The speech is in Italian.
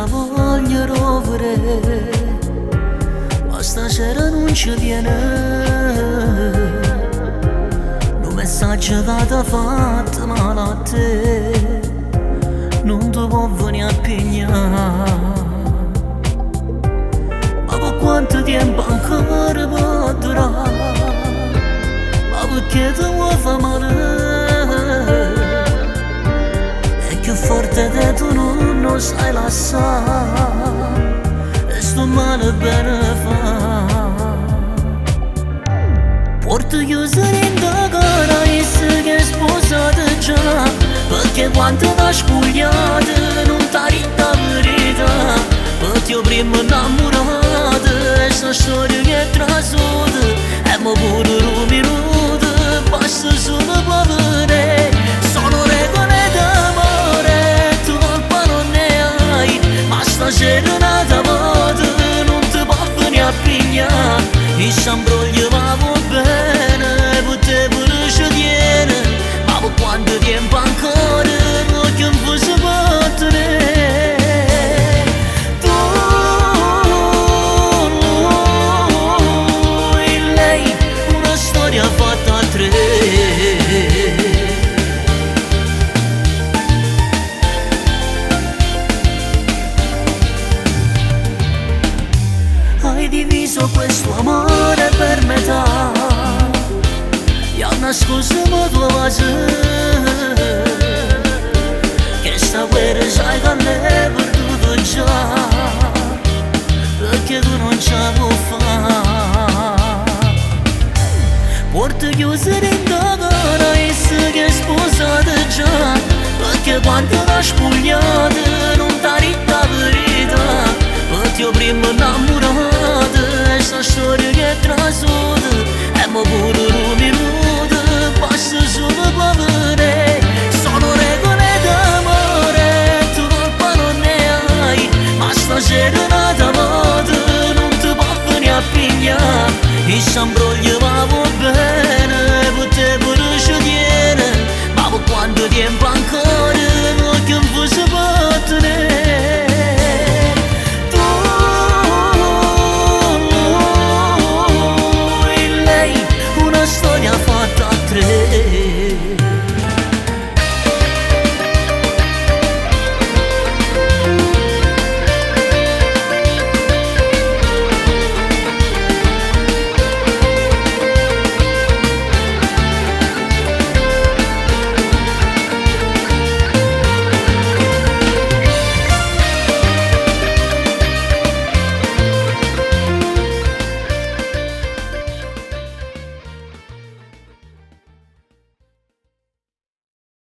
la voglio rovere, ma stasera non ci viene. Un messaggio che ti ha fatto male a te, non ti può venire a pigliare. Ma per quanto tempo ancora può durare? Ma perché ti vuoi fare male? È più forte che tu non sai lasciare, e sto male bene fa. Porto chiuso dentro cara e se che è sposata già, perché quando t'ha spogliata non t'ha detto la verità. Perché io prima innamorata e sta storia che è trasuta, e mi pure un minuto basta solo per vedere. Sono regole d'amore, tu colpa non ne hai, ma stasera nata vado non ti può venire a pigliare. E s'ambroglio va bene, per te pure ci tiene, ma per quanto tempo ancora voglio un po' si può tenere. Tu e lei, una storia fatta a tre. Hai diviso questo amore per metà, e ha nascosto la tua base, che sta guerra sai che l'hai perduto già, perché tu non ce la puoi fare. Porto chiuso dentro cara e se che è sposata già, perché quando t'ha spogliata non t'ha detto la verità. Perché io prima innamorata e sta storia che è trasuta, e mi pure un minuto basta solo per vedere. Sono regole d'amore, tu colpa non ne hai, ma stasera nata vado non ti può venire a pigliare. E s'ambroglio